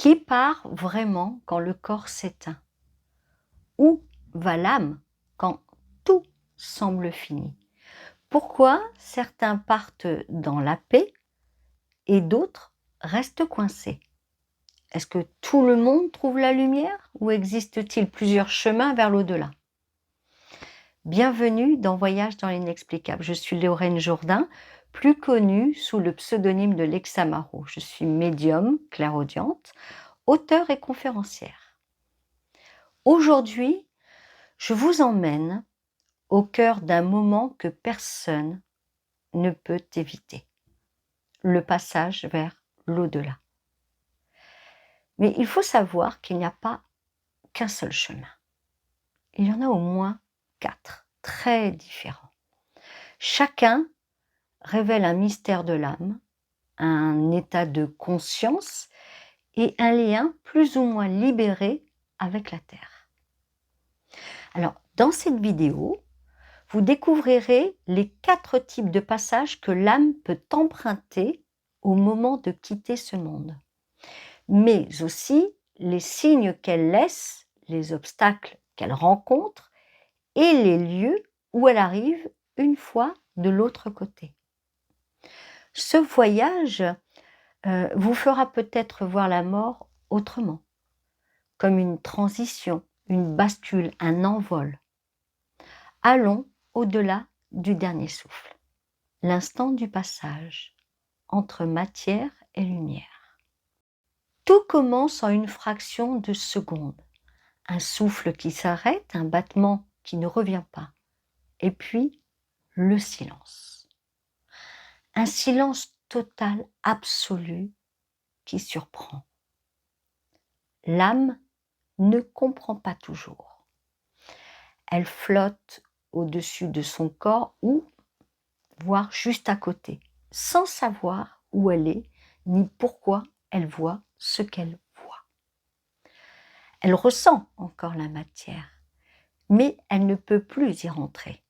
Qui part vraiment quand le corps s'éteint? Où va l'âme quand tout semble fini? Pourquoi certains partent dans la paix et d'autres restent coincés? Est-ce que tout le monde trouve la lumière ou existe-t-il plusieurs chemins vers l'au-delà? Bienvenue dans Voyage dans l'inexplicable. Je suis Lorraine Jourdain, plus connue sous le pseudonyme de Lexamaro. Je suis médium, clairaudiente, auteure et conférencière. Aujourd'hui, je vous emmène au cœur d'un moment que personne ne peut éviter, le passage vers l'au-delà. Mais il faut savoir qu'il n'y a pas qu'un seul chemin. Il y en a au moins 4, très différents. Chacun révèle un mystère de l'âme, un état de conscience et un lien plus ou moins libéré avec la Terre. Alors, dans cette vidéo, vous découvrirez les 4 types de passages que l'âme peut emprunter au moment de quitter ce monde, mais aussi les signes qu'elle laisse, les obstacles qu'elle rencontre et les lieux où elle arrive une fois de l'autre côté. Ce voyage vous fera peut-être voir la mort autrement, comme une transition, une bascule, un envol. Allons au-delà du dernier souffle, l'instant du passage entre matière et lumière. Tout commence en une fraction de seconde, un souffle qui s'arrête, un battement qui ne revient pas, et puis le silence. Un silence total, absolu, qui surprend. L'âme ne comprend pas toujours. Elle flotte au-dessus de son corps ou, voire juste à côté, sans savoir où elle est, ni pourquoi elle voit ce qu'elle voit. Elle ressent encore la matière, mais elle ne peut plus y rentrer.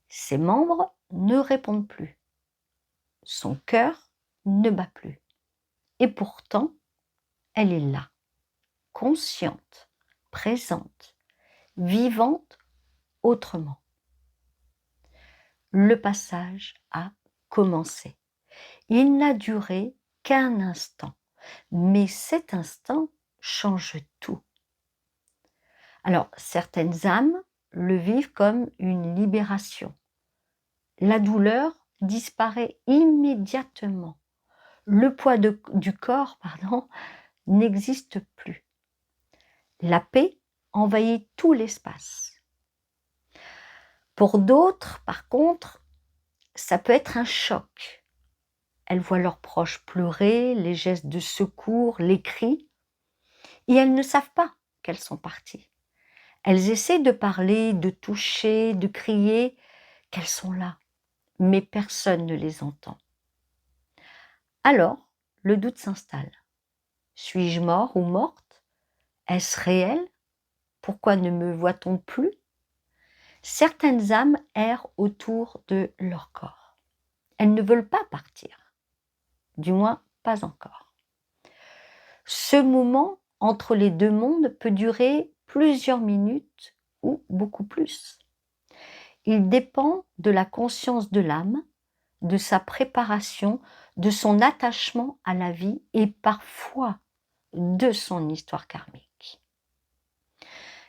Ses membres ne répondent plus. Son cœur ne bat plus. Et pourtant, elle est là, consciente, présente, vivante autrement. Le passage a commencé. Il n'a duré qu'un instant, mais cet instant change tout. Alors, certaines âmes le vivent comme une libération. La douleur disparaît immédiatement. Le poids du corps, n'existe plus. La paix envahit tout l'espace. Pour d'autres, par contre, ça peut être un choc. Elles voient leurs proches pleurer, les gestes de secours, les cris, et elles ne savent pas qu'elles sont parties. Elles essaient de parler, de toucher, de crier, qu'elles sont là, mais personne ne les entend. Alors, le doute s'installe. Suis-je mort ou morte? Est-ce réel? Pourquoi ne me voit-on plus? Certaines âmes errent autour de leur corps. Elles ne veulent pas partir, du moins pas encore. Ce moment entre les deux mondes peut durer plusieurs minutes ou beaucoup plus. Il dépend de la conscience de l'âme, de sa préparation, de son attachement à la vie et parfois de son histoire karmique.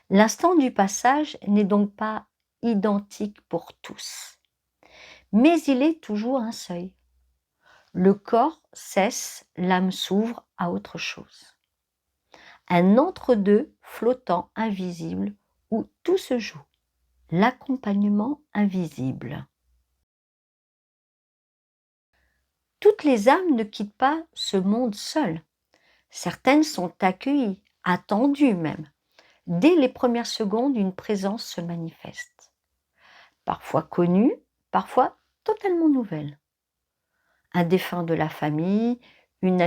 L'instant du passage n'est donc pas identique pour tous, mais il est toujours un seuil. Le corps cesse, l'âme s'ouvre à autre chose. Un entre-deux flottant, invisible, où tout se joue. L'accompagnement invisible. Toutes les âmes ne quittent pas ce monde seules. Certaines sont accueillies, attendues même. Dès les premières secondes, une présence se manifeste. Parfois connue, parfois totalement nouvelle. Un défunt de la famille, une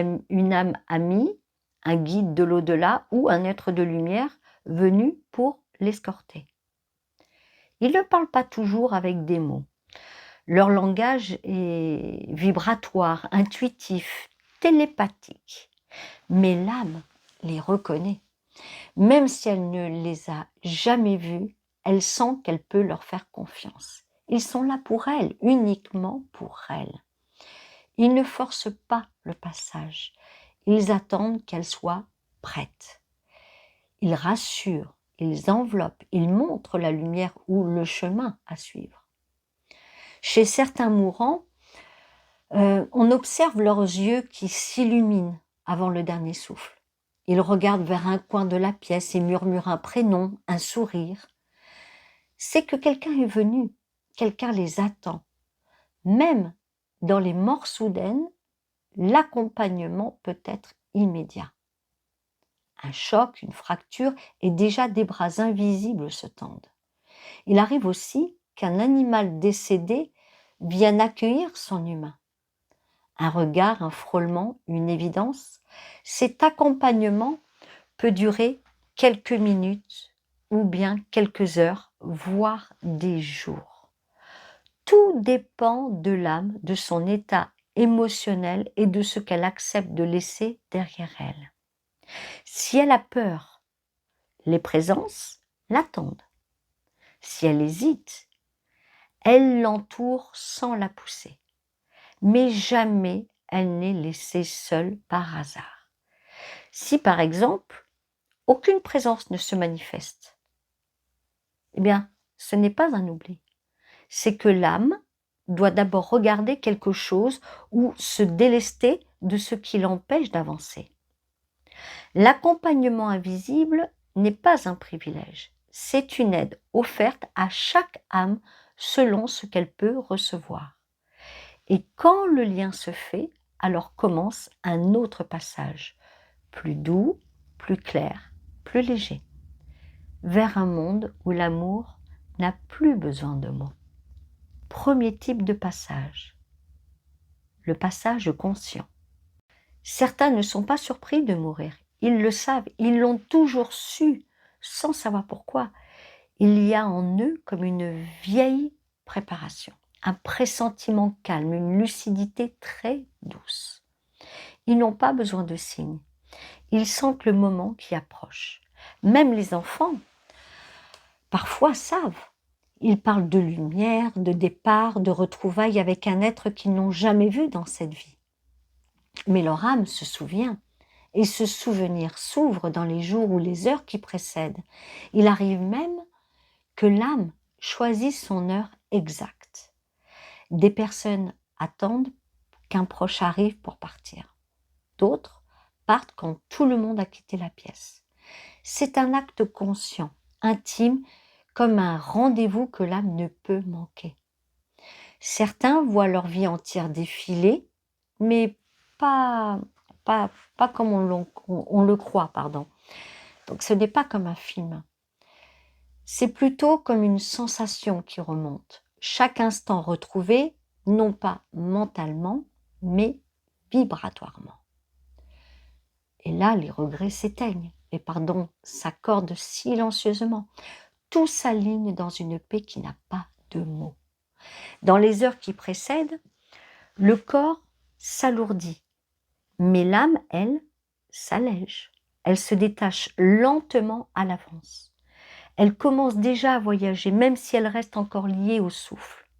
âme amie, un guide de l'au-delà ou un être de lumière venu pour l'escorter. Ils ne parlent pas toujours avec des mots. Leur langage est vibratoire, intuitif, télépathique. Mais l'âme les reconnaît. Même si elle ne les a jamais vus, elle sent qu'elle peut leur faire confiance. Ils sont là pour elle, uniquement pour elle. Ils ne forcent pas le passage. Ils attendent qu'elle soit prête. Ils rassurent, ils enveloppent, ils montrent la lumière ou le chemin à suivre. Chez certains mourants, on observe leurs yeux qui s'illuminent avant le dernier souffle. Ils regardent vers un coin de la pièce et murmurent un prénom, un sourire. C'est que quelqu'un est venu, quelqu'un les attend. Même dans les morts soudaines, l'accompagnement peut être immédiat. Un choc, une fracture, et déjà des bras invisibles se tendent. Il arrive aussi qu'un animal décédé vienne accueillir son humain. Un regard, un frôlement, une évidence, cet accompagnement peut durer quelques minutes ou bien quelques heures, voire des jours. Tout dépend de l'âme, de son état émotionnel et de ce qu'elle accepte de laisser derrière elle. Si elle a peur, les présences l'attendent. Si elle hésite, elle l'entoure sans la pousser. Mais jamais elle n'est laissée seule par hasard. Si par exemple, aucune présence ne se manifeste, eh bien, ce n'est pas un oubli. C'est que l'âme doit d'abord regarder quelque chose ou se délester de ce qui l'empêche d'avancer. L'accompagnement invisible n'est pas un privilège, c'est une aide offerte à chaque âme selon ce qu'elle peut recevoir. Et quand le lien se fait, alors commence un autre passage, plus doux, plus clair, plus léger, vers un monde où l'amour n'a plus besoin de mots. Premier type de passage, le passage conscient. Certains ne sont pas surpris de mourir, ils le savent, ils l'ont toujours su, sans savoir pourquoi. Il y a en eux comme une vieille préparation, un pressentiment calme, une lucidité très douce. Ils n'ont pas besoin de signes, ils sentent le moment qui approche. Même les enfants, parfois, savent. Ils parlent de lumière, de départ, de retrouvailles avec un être qu'ils n'ont jamais vu dans cette vie. Mais leur âme se souvient, et ce souvenir s'ouvre dans les jours ou les heures qui précèdent. Il arrive même que l'âme choisisse son heure exacte. Des personnes attendent qu'un proche arrive pour partir. D'autres partent quand tout le monde a quitté la pièce. C'est un acte conscient, intime, comme un rendez-vous que l'âme ne peut manquer. Certains voient leur vie entière défiler, mais pas comme on le croit, pardon. Donc ce n'est pas comme un film. C'est plutôt comme une sensation qui remonte. Chaque instant retrouvé, non pas mentalement, mais vibratoirement. Et là, les regrets s'éteignent, les pardons s'accordent silencieusement. Tout s'aligne dans une paix qui n'a pas de mots. Dans les heures qui précèdent, le corps s'alourdit, mais l'âme, elle, s'allège. Elle se détache lentement à l'avance. Elle commence déjà à voyager, même si elle reste encore liée au souffle.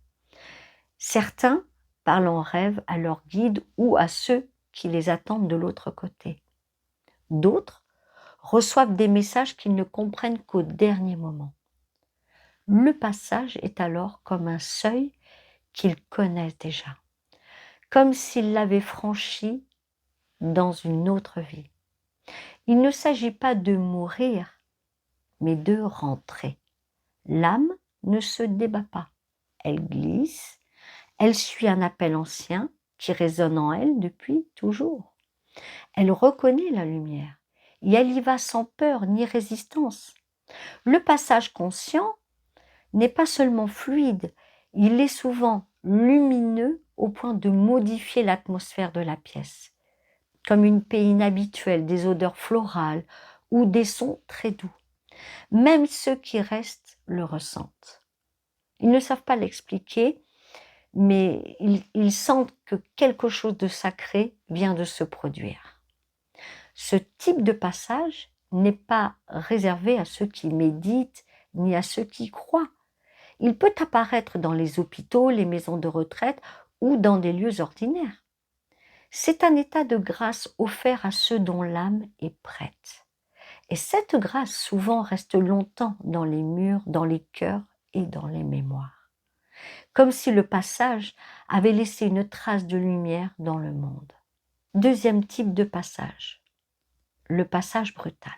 Certains parlent en rêve à leur guide ou à ceux qui les attendent de l'autre côté. D'autres reçoivent des messages qu'ils ne comprennent qu'au dernier moment. Le passage est alors comme un seuil qu'ils connaissent déjà, comme s'ils l'avaient franchi dans une autre vie. Il ne s'agit pas de mourir, mais de rentrer. L'âme ne se débat pas, elle glisse, elle suit un appel ancien qui résonne en elle depuis toujours. Elle reconnaît la lumière et elle y va sans peur ni résistance. Le passage conscient n'est pas seulement fluide, il est souvent lumineux au point de modifier l'atmosphère de la pièce, comme une paix inhabituelle, des odeurs florales ou des sons très doux. Même ceux qui restent le ressentent. Ils ne savent pas l'expliquer, mais ils sentent que quelque chose de sacré vient de se produire. Ce type de passage n'est pas réservé à ceux qui méditent ni à ceux qui croient. Il peut apparaître dans les hôpitaux, les maisons de retraite ou dans des lieux ordinaires. C'est un état de grâce offert à ceux dont l'âme est prête. Et cette grâce souvent reste longtemps dans les murs, dans les cœurs et dans les mémoires. Comme si le passage avait laissé une trace de lumière dans le monde. Deuxième type de passage, le passage brutal.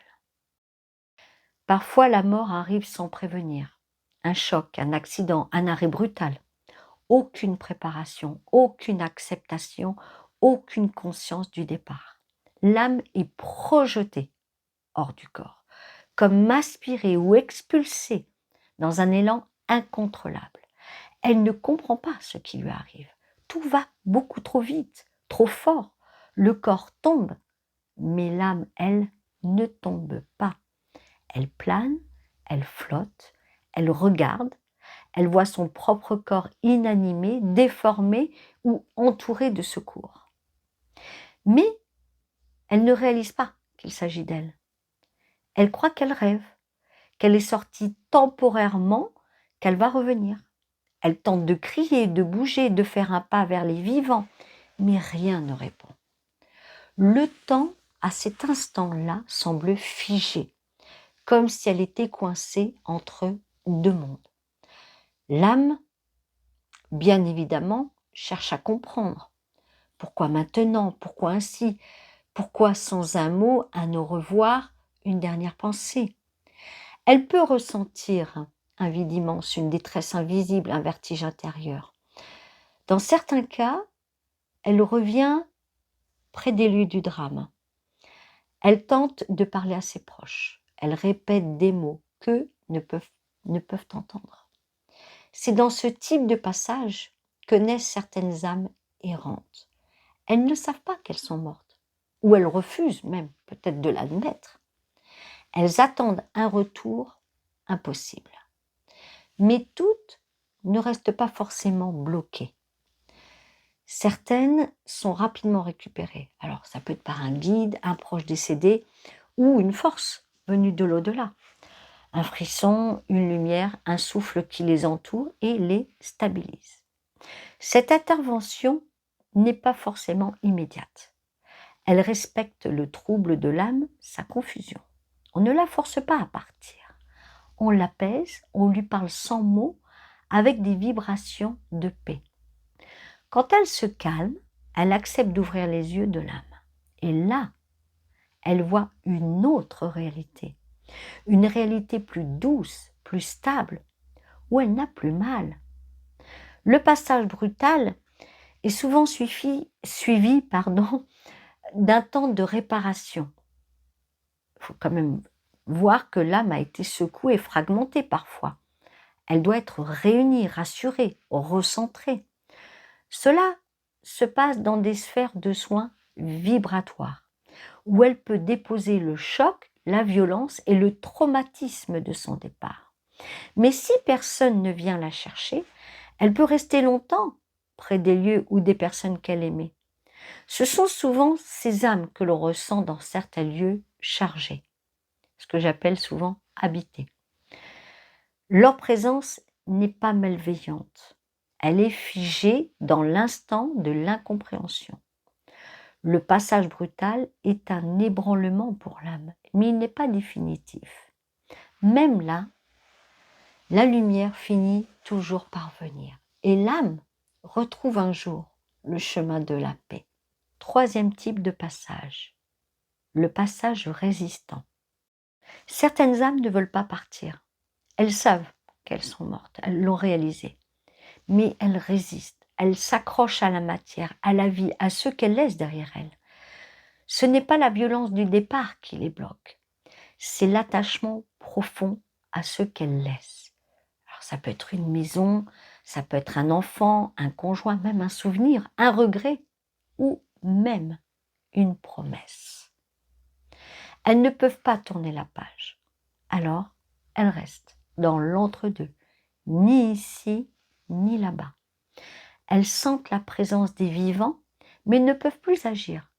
Parfois la mort arrive sans prévenir. Un choc, un accident, un arrêt brutal. Aucune préparation, aucune acceptation, aucune conscience du départ. L'âme est projetée hors du corps, comme aspirée ou expulsée dans un élan incontrôlable. Elle ne comprend pas ce qui lui arrive. Tout va beaucoup trop vite, trop fort. Le corps tombe, mais l'âme, elle, ne tombe pas. Elle plane, elle flotte, elle regarde, elle voit son propre corps inanimé, déformé ou entouré de secours. Mais elle ne réalise pas qu'il s'agit d'elle. Elle croit qu'elle rêve, qu'elle est sortie temporairement, qu'elle va revenir. Elle tente de crier, de bouger, de faire un pas vers les vivants, mais rien ne répond. Le temps, à cet instant-là, semble figé, comme si elle était coincée entre deux mondes. L'âme, bien évidemment, cherche à comprendre. Pourquoi maintenant? Pourquoi ainsi? Pourquoi sans un mot, un au revoir, une dernière pensée? Elle peut ressentir un vide immense, une détresse invisible, un vertige intérieur. Dans certains cas, elle revient près des lieux du drame. Elle tente de parler à ses proches. Elle répète des mots qu'eux ne peuvent entendre. C'est dans ce type de passage que naissent certaines âmes errantes. Elles ne savent pas qu'elles sont mortes, ou elles refusent même peut-être de l'admettre. Elles attendent un retour impossible. Mais toutes ne restent pas forcément bloquées. Certaines sont rapidement récupérées. Alors ça peut être par un guide, un proche décédé ou une force venue de l'au-delà. Un frisson, une lumière, un souffle qui les entoure et les stabilise. Cette intervention n'est pas forcément immédiate. Elle respecte le trouble de l'âme, sa confusion. On ne la force pas à partir. On l'apaise, on lui parle sans mots, avec des vibrations de paix. Quand elle se calme, elle accepte d'ouvrir les yeux de l'âme. Et là, elle voit une autre réalité. Une réalité plus douce, plus stable, où elle n'a plus mal. Le passage brutal est souvent suivi d'un temps de réparation. Il faut quand même voir que l'âme a été secouée et fragmentée parfois. Elle doit être réunie, rassurée, recentrée. Cela se passe dans des sphères de soins vibratoires, où elle peut déposer le choc, la violence et le traumatisme de son départ. Mais si personne ne vient la chercher, elle peut rester longtemps près des lieux ou des personnes qu'elle aimait. Ce sont souvent ces âmes que l'on ressent dans certains lieux chargés, ce que j'appelle souvent habités. Leur présence n'est pas malveillante. Elle est figée dans l'instant de l'incompréhension. Le passage brutal est un ébranlement pour l'âme, mais il n'est pas définitif. Même là, la lumière finit toujours par venir. Et l'âme retrouve un jour le chemin de la paix. Troisième type de passage, le passage résistant. Certaines âmes ne veulent pas partir. Elles savent qu'elles sont mortes, elles l'ont réalisé. Mais elles résistent, elles s'accrochent à la matière, à la vie, à ce qu'elles laissent derrière elles. Ce n'est pas la violence du départ qui les bloque, c'est l'attachement profond à ce qu'elles laissent. Alors ça peut être une maison, ça peut être un enfant, un conjoint, même un souvenir, un regret ou même une promesse. Elles ne peuvent pas tourner la page. Alors, elles restent dans l'entre-deux, ni ici, ni là-bas. Elles sentent la présence des vivants, mais ne peuvent plus agir.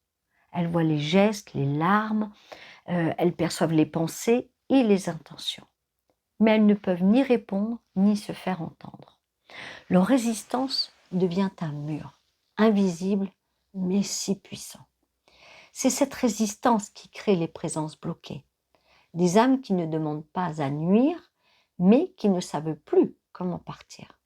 Elles voient les gestes, les larmes, elles perçoivent les pensées et les intentions. Mais elles ne peuvent ni répondre ni se faire entendre. Leur résistance devient un mur, invisible mais si puissant. C'est cette résistance qui crée les présences bloquées. Des âmes qui ne demandent pas à nuire, mais qui ne savent plus comment partir.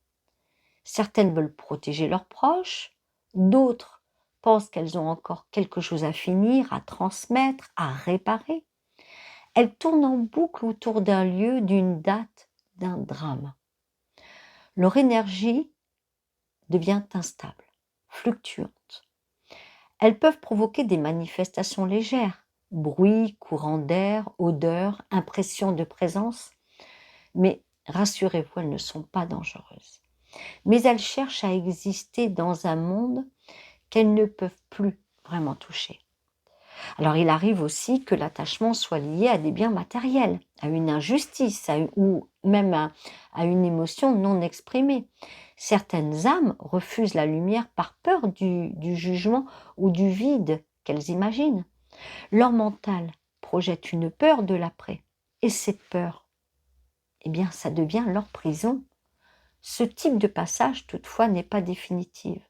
Certaines veulent protéger leurs proches, d'autres pensent qu'elles ont encore quelque chose à finir, à transmettre, à réparer. Elles tournent en boucle autour d'un lieu, d'une date, d'un drame. Leur énergie devient instable, fluctuante. Elles peuvent provoquer des manifestations légères, bruit, courant d'air, odeur, impression de présence, mais rassurez-vous, elles ne sont pas dangereuses. Mais elles cherchent à exister dans un monde qu'elles ne peuvent plus vraiment toucher. Alors il arrive aussi que l'attachement soit lié à des biens matériels, à une injustice, ou même à une émotion non exprimée. Certaines âmes refusent la lumière par peur du jugement ou du vide qu'elles imaginent. Leur mental projette une peur de l'après. Et cette peur, eh bien, ça devient leur prison. Ce type de passage, toutefois, n'est pas définitif.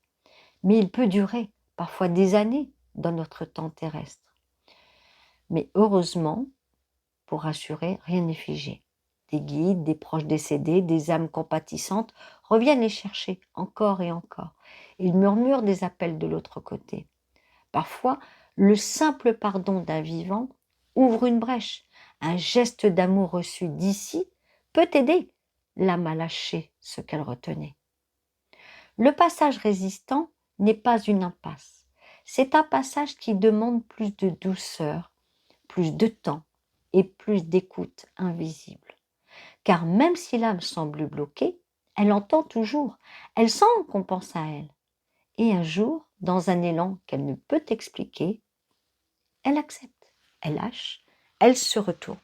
Mais il peut durer, parfois des années, dans notre temps terrestre. Mais heureusement, pour rassurer, rien n'est figé. Des guides, des proches décédés, des âmes compatissantes reviennent les chercher encore et encore. Ils murmurent des appels de l'autre côté. Parfois, le simple pardon d'un vivant ouvre une brèche. Un geste d'amour reçu d'ici peut aider l'âme à lâcher ce qu'elle retenait. Le passage résistant n'est pas une impasse. C'est un passage qui demande plus de douceur, plus de temps et plus d'écoute invisible. Car même si l'âme semble bloquée, elle entend toujours, elle sent qu'on pense à elle. Et un jour, dans un élan qu'elle ne peut expliquer, elle accepte, elle lâche, elle se retourne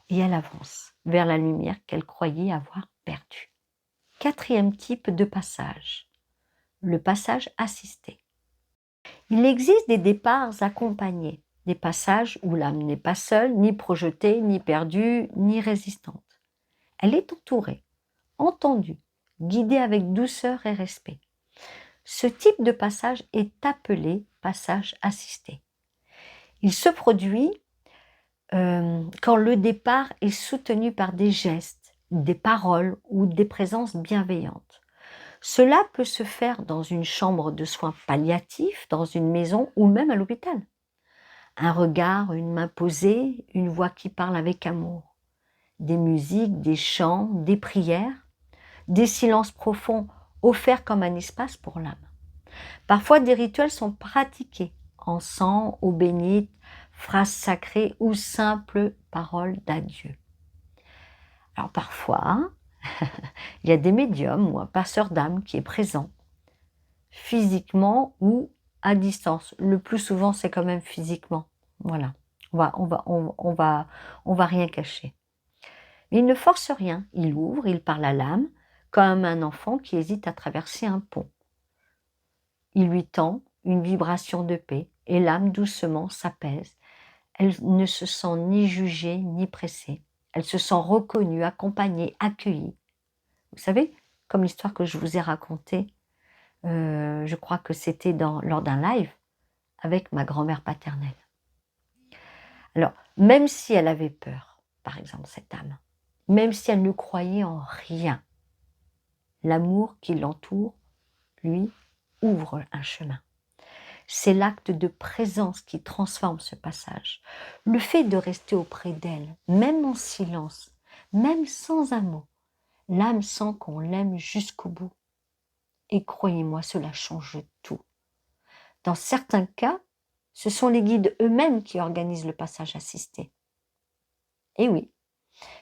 et elle avance vers la lumière qu'elle croyait avoir perdue. Quatrième type de passage, le passage assisté. Il existe des départs accompagnés, des passages où l'âme n'est pas seule, ni projetée, ni perdue, ni résistante. Elle est entourée, entendue, guidée avec douceur et respect. Ce type de passage est appelé passage assisté. Il se produit quand le départ est soutenu par des gestes, des paroles ou des présences bienveillantes. Cela peut se faire dans une chambre de soins palliatifs, dans une maison ou même à l'hôpital. Un regard, une main posée, une voix qui parle avec amour. Des musiques, des chants, des prières, des silences profonds offerts comme un espace pour l'âme. Parfois, des rituels sont pratiqués, encens, eau bénite, phrases sacrées ou simples paroles d'adieu. Alors parfois, il y a des médiums ou un passeur d'âme qui est présent, physiquement ou à distance. Le plus souvent, c'est quand même physiquement. Voilà, on va rien cacher. Mais il ne force rien, il ouvre, il parle à l'âme, comme un enfant qui hésite à traverser un pont. Il lui tend une vibration de paix et l'âme doucement s'apaise. Elle ne se sent ni jugée ni pressée. Elle se sent reconnue, accompagnée, accueillie. Vous savez, comme l'histoire que je vous ai racontée, je crois que c'était lors d'un live avec ma grand-mère paternelle. Alors, même si elle avait peur, par exemple, cette âme, même si elle ne croyait en rien, l'amour qui l'entoure, lui, ouvre un chemin. C'est l'acte de présence qui transforme ce passage. Le fait de rester auprès d'elle, même en silence, même sans un mot, l'âme sent qu'on l'aime jusqu'au bout. Et croyez-moi, cela change tout. Dans certains cas, ce sont les guides eux-mêmes qui organisent le passage assisté. Et oui,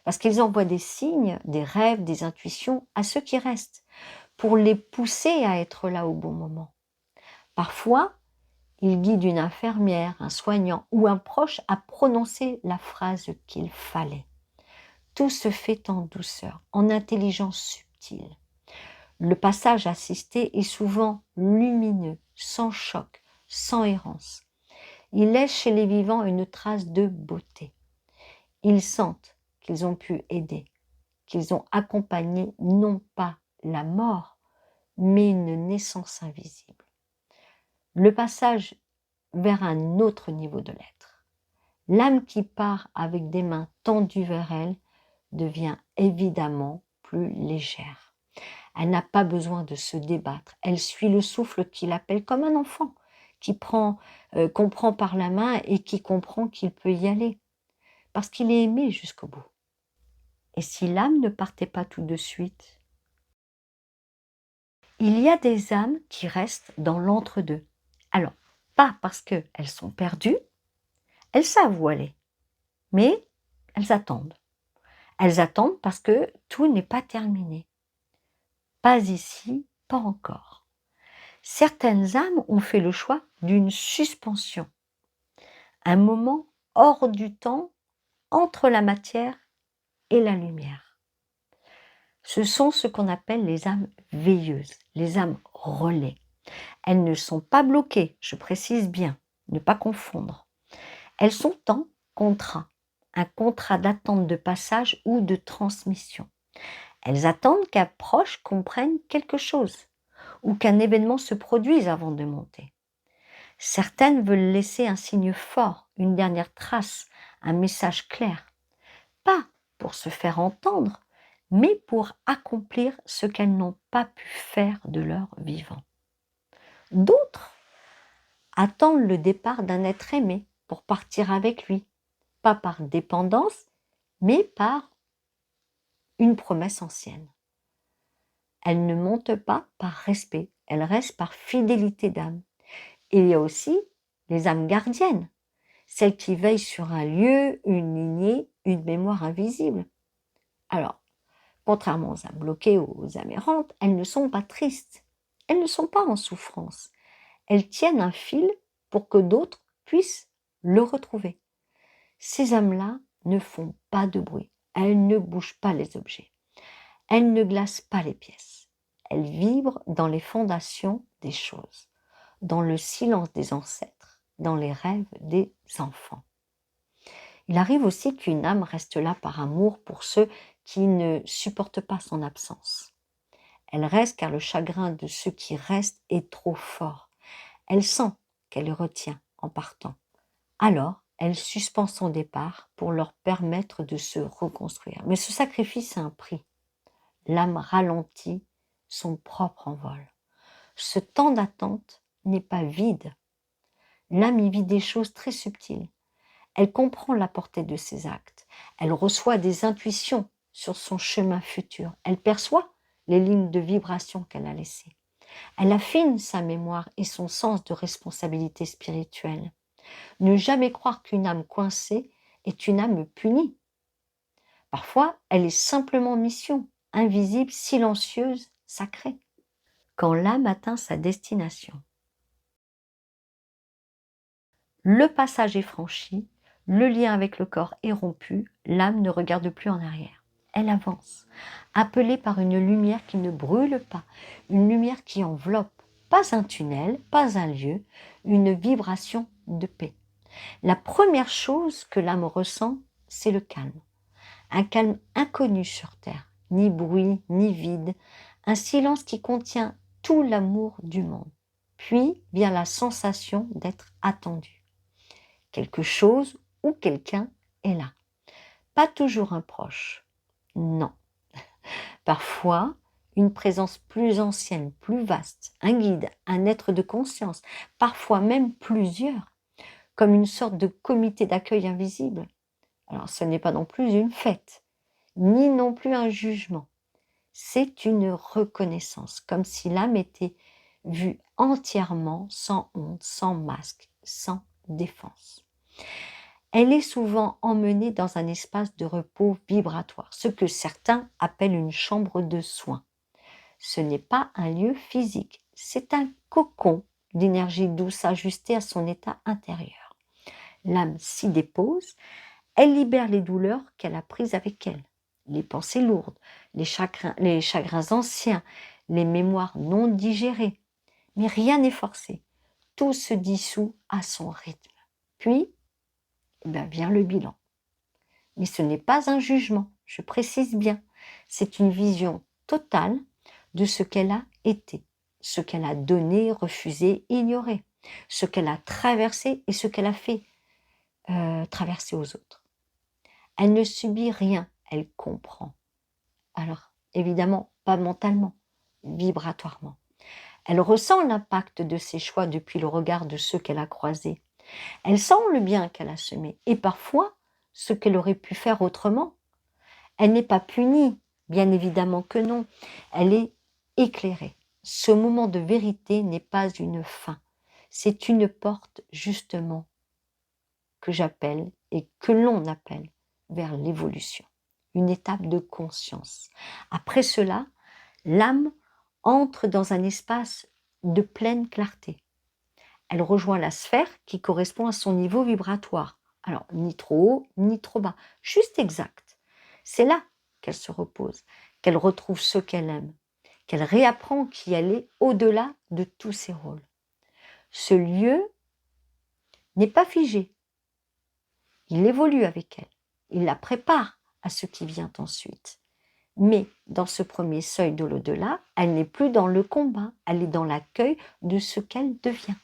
parce qu'ils envoient des signes, des rêves, des intuitions à ceux qui restent, pour les pousser à être là au bon moment. Parfois, ils guident une infirmière, un soignant ou un proche à prononcer la phrase qu'il fallait. Tout se fait en douceur, en intelligence subtile. Le passage assisté est souvent lumineux, sans choc, sans errance. Ils laissent chez les vivants une trace de beauté. Ils sentent qu'ils ont pu aider, qu'ils ont accompagné non pas la mort, mais une naissance invisible. Le passage vers un autre niveau de l'être. L'âme qui part avec des mains tendues vers elle devient évidemment plus légère. Elle n'a pas besoin de se débattre. Elle suit le souffle qui l'appelle comme un enfant qui comprend par la main et qui comprend qu'il peut y aller parce qu'il est aimé jusqu'au bout. Et si l'âme ne partait pas tout de suite? Il y a des âmes qui restent dans l'entre-deux. Alors, pas parce qu'elles sont perdues, elles savent où aller, mais elles attendent. Elles attendent parce que tout n'est pas terminé. Pas ici, pas encore. Certaines âmes ont fait le choix d'une suspension, un moment hors du temps entre la matière et la lumière. Ce sont ce qu'on appelle les âmes veilleuses, les âmes relais. Elles ne sont pas bloquées, je précise bien, ne pas confondre. Elles sont en contrat, un contrat d'attente de passage ou de transmission. Elles attendent qu'un proche comprenne quelque chose ou qu'un événement se produise avant de monter. Certaines veulent laisser un signe fort, une dernière trace, un message clair. Pas pour se faire entendre, mais pour accomplir ce qu'elles n'ont pas pu faire de leur vivant. D'autres attendent le départ d'un être aimé pour partir avec lui, pas par dépendance, mais par une promesse ancienne. Elles ne montent pas par respect, elles restent par fidélité d'âme. Et il y a aussi les âmes gardiennes, celles qui veillent sur un lieu, une lignée, une mémoire invisible. Alors, contrairement aux âmes bloquées ou aux âmes errantes, elles ne sont pas tristes, elles ne sont pas en souffrance. Elles tiennent un fil pour que d'autres puissent le retrouver. Ces âmes-là ne font pas de bruit, elles ne bougent pas les objets, elles ne glacent pas les pièces. Elles vibrent dans les fondations des choses, dans le silence des ancêtres, dans les rêves des enfants. Il arrive aussi qu'une âme reste là par amour pour ceux qui ne supportent pas son absence. Elle reste car le chagrin de ceux qui restent est trop fort. Elle sent qu'elle les retient en partant. Alors, elle suspend son départ pour leur permettre de se reconstruire. Mais ce sacrifice a un prix. L'âme ralentit son propre envol. Ce temps d'attente n'est pas vide. L'âme y vit des choses très subtiles. Elle comprend la portée de ses actes. Elle reçoit des intuitions sur son chemin futur. Elle perçoit les lignes de vibration qu'elle a laissées. Elle affine sa mémoire et son sens de responsabilité spirituelle. Ne jamais croire qu'une âme coincée est une âme punie. Parfois, elle est simplement en mission, invisible, silencieuse, sacrée. Quand l'âme atteint sa destination, le passage est franchi, le lien avec le corps est rompu, l'âme ne regarde plus en arrière. Elle avance, appelée par une lumière qui ne brûle pas, une lumière qui enveloppe, pas un tunnel, pas un lieu, une vibration de paix. La première chose que l'âme ressent, c'est le calme. Un calme inconnu sur terre, ni bruit, ni vide, un silence qui contient tout l'amour du monde. Puis vient la sensation d'être attendu. Quelque chose ou quelqu'un est là. Pas toujours un proche, non. Parfois, une présence plus ancienne, plus vaste, un guide, un être de conscience, parfois même plusieurs, comme une sorte de comité d'accueil invisible. Alors, ce n'est pas non plus une fête, ni non plus un jugement. C'est une reconnaissance, comme si l'âme était vue entièrement, sans honte, sans masque, sans défense. Elle est souvent emmenée dans un espace de repos vibratoire, ce que certains appellent une chambre de soins. Ce n'est pas un lieu physique, c'est un cocon d'énergie douce ajustée à son état intérieur. L'âme s'y dépose, elle libère les douleurs qu'elle a prises avec elle, les pensées lourdes, les chagrins anciens, les mémoires non digérées. Mais rien n'est forcé, tout se dissout à son rythme. Puis, vient le bilan. Mais ce n'est pas un jugement, je précise bien. C'est une vision totale de ce qu'elle a été, ce qu'elle a donné, refusé, ignoré, ce qu'elle a traversé et ce qu'elle a fait traverser aux autres. Elle ne subit rien, elle comprend. Alors, évidemment, pas mentalement, vibratoirement. Elle ressent l'impact de ses choix depuis le regard de ceux qu'elle a croisés. Elle sent le bien qu'elle a semé et parfois ce qu'elle aurait pu faire autrement. Elle n'est pas punie, bien évidemment que non. Elle est éclairée. Ce moment de vérité n'est pas une fin. C'est une porte, justement, que j'appelle et que l'on appelle vers l'évolution. Une étape de conscience. Après cela, l'âme entre dans un espace de pleine clarté. Elle rejoint la sphère qui correspond à son niveau vibratoire. Alors, ni trop haut, ni trop bas, juste exact. C'est là qu'elle se repose, qu'elle retrouve ce qu'elle aime, qu'elle réapprend qui elle est au-delà de tous ses rôles. Ce lieu n'est pas figé. Il évolue avec elle. Il la prépare à ce qui vient ensuite. Mais dans ce premier seuil de l'au-delà, elle n'est plus dans le combat, elle est dans l'accueil de ce qu'elle devient.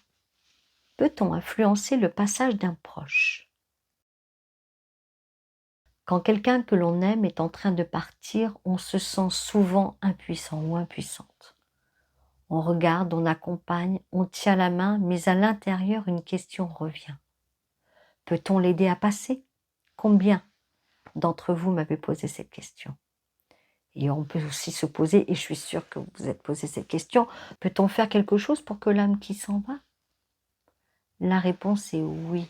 Peut-on influencer le passage d'un proche? Quand quelqu'un que l'on aime est en train de partir, on se sent souvent impuissant ou impuissante. On regarde, on accompagne, on tient la main, mais à l'intérieur, une question revient. Peut-on l'aider à passer? Combien d'entre vous m'avez posé cette question? Et on peut aussi se poser, et je suis sûre que vous vous êtes posé cette question, peut-on faire quelque chose pour que l'âme qui s'en va? La réponse est oui,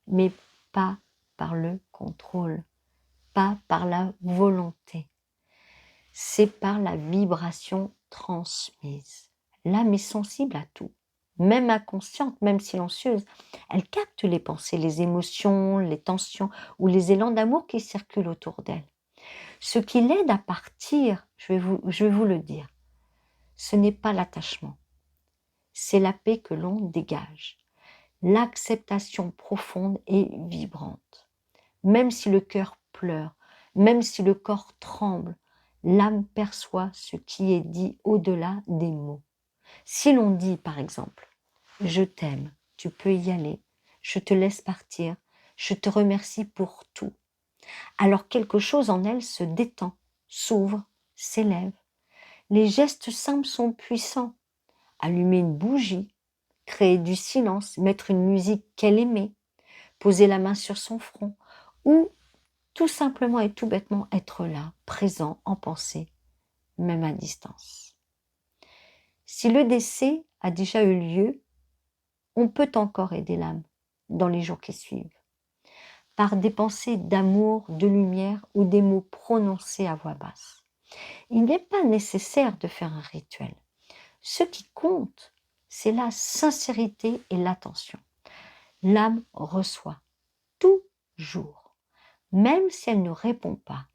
mais pas par le contrôle, pas par la volonté. C'est par la vibration transmise. L'âme est sensible à tout, même inconsciente, même silencieuse. Elle capte les pensées, les émotions, les tensions ou les élans d'amour qui circulent autour d'elle. Ce qui l'aide à partir, je vais vous le dire, ce n'est pas l'attachement, c'est la paix que l'on dégage, l'acceptation profonde et vibrante. Même si le cœur pleure, même si le corps tremble, l'âme perçoit ce qui est dit au-delà des mots. Si l'on dit, par exemple, « Je t'aime, tu peux y aller, je te laisse partir, je te remercie pour tout », alors quelque chose en elle se détend, s'ouvre, s'élève. Les gestes simples sont puissants. Allumer une bougie, créer du silence, mettre une musique qu'elle aimait, poser la main sur son front, ou tout simplement et tout bêtement être là, présent, en pensée, même à distance. Si le décès a déjà eu lieu, on peut encore aider l'âme dans les jours qui suivent, par des pensées d'amour, de lumière ou des mots prononcés à voix basse. Il n'est pas nécessaire de faire un rituel. Ce qui compte, c'est la sincérité et l'attention. L'âme reçoit toujours, même si elle ne répond pas.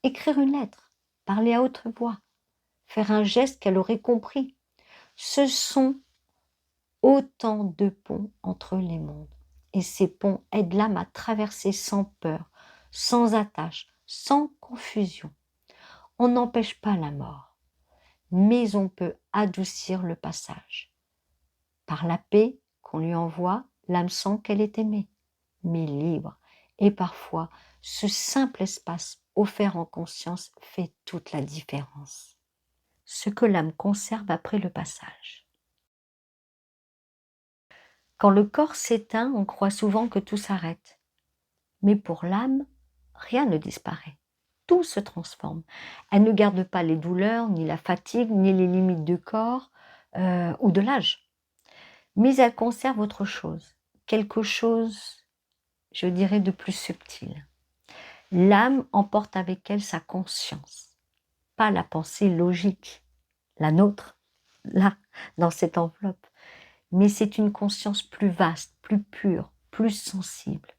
Écrire une lettre, parler à haute voix, faire un geste qu'elle aurait compris. Ce sont autant de ponts entre les mondes. Et ces ponts aident l'âme à traverser sans peur, sans attache, sans confusion. On n'empêche pas la mort, mais on peut adoucir le passage. Par la paix qu'on lui envoie, l'âme sent qu'elle est aimée, mais libre. Et parfois, ce simple espace offert en conscience fait toute la différence. Ce que l'âme conserve après le passage. Quand le corps s'éteint, on croit souvent que tout s'arrête. Mais pour l'âme, rien ne disparaît. Tout se transforme. Elle ne garde pas les douleurs, ni la fatigue, ni les limites du corps ou de l'âge. Mais elle conserve autre chose. Quelque chose, je dirais, de plus subtil. L'âme emporte avec elle sa conscience, pas la pensée logique, la nôtre, là, dans cette enveloppe. Mais c'est une conscience plus vaste, plus pure, plus sensible.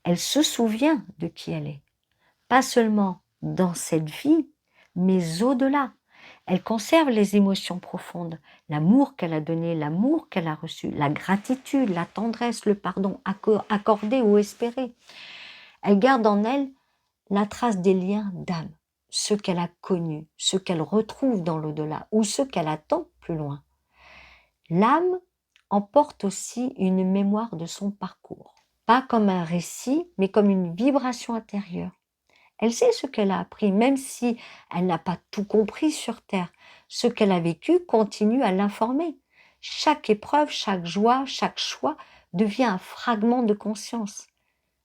Elle se souvient de qui elle est, pas seulement dans cette vie, mais au-delà. Elle conserve les émotions profondes, l'amour qu'elle a donné, l'amour qu'elle a reçu, la gratitude, la tendresse, le pardon accordé ou espéré. Elle garde en elle la trace des liens d'âme, ceux qu'elle a connus, ceux qu'elle retrouve dans l'au-delà ou ceux qu'elle attend plus loin. L'âme emporte aussi une mémoire de son parcours, pas comme un récit, mais comme une vibration intérieure. Elle sait ce qu'elle a appris, même si elle n'a pas tout compris sur Terre. Ce qu'elle a vécu continue à l'informer. Chaque épreuve, chaque joie, chaque choix devient un fragment de conscience.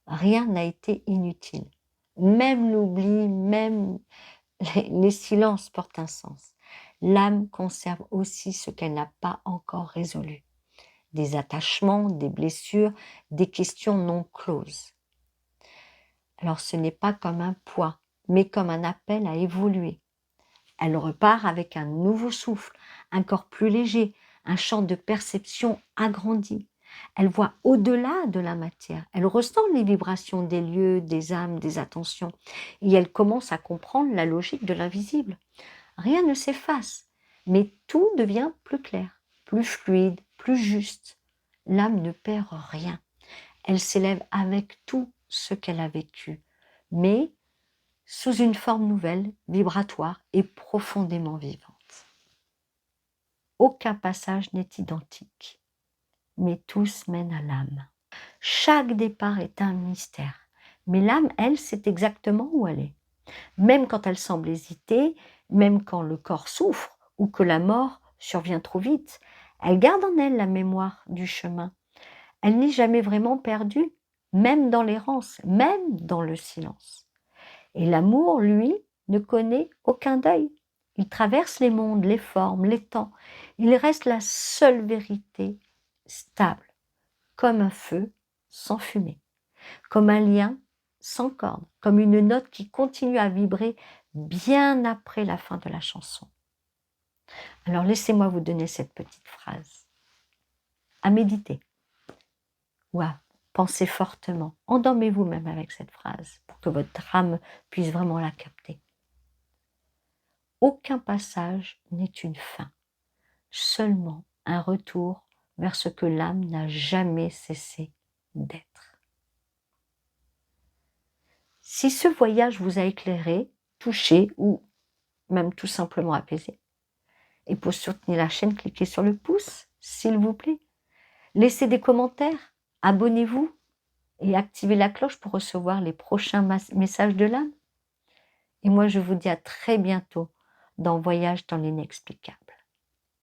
Rien n'a été inutile. Même l'oubli, même les silences portent un sens. L'âme conserve aussi ce qu'elle n'a pas encore résolu. Des attachements, des blessures, des questions non closes. Alors ce n'est pas comme un poids, mais comme un appel à évoluer. Elle repart avec un nouveau souffle, un corps plus léger, un champ de perception agrandi. Elle voit au-delà de la matière. Elle ressent les vibrations des lieux, des âmes, des attentions. Et elle commence à comprendre la logique de l'invisible. Rien ne s'efface, mais tout devient plus clair, plus fluide, plus juste. L'âme ne perd rien. Elle s'élève avec tout ce qu'elle a vécu, mais sous une forme nouvelle, vibratoire et profondément vivante. Aucun passage n'est identique, mais tous mènent à l'âme. Chaque départ est un mystère, mais l'âme, elle, sait exactement où elle est. Même quand elle semble hésiter, même quand le corps souffre ou que la mort survient trop vite, elle garde en elle la mémoire du chemin. Elle n'est jamais vraiment perdue, même dans l'errance, même dans le silence. Et l'amour, lui, ne connaît aucun deuil. Il traverse les mondes, les formes, les temps. Il reste la seule vérité, stable, comme un feu sans fumée, comme un lien sans corde, comme une note qui continue à vibrer bien après la fin de la chanson. Alors laissez-moi vous donner cette petite phrase à méditer ou à penser fortement. Endormez-vous même avec cette phrase pour que votre âme puisse vraiment la capter. Aucun passage n'est une fin, seulement un retour vers ce que l'âme n'a jamais cessé d'être. Si ce voyage vous a éclairé, touché ou même tout simplement apaisé, et pour soutenir la chaîne, cliquez sur le pouce, s'il vous plaît. Laissez des commentaires, abonnez-vous et activez la cloche pour recevoir les prochains messages de l'âme. Et moi, je vous dis à très bientôt dans Voyage dans l'inexplicable.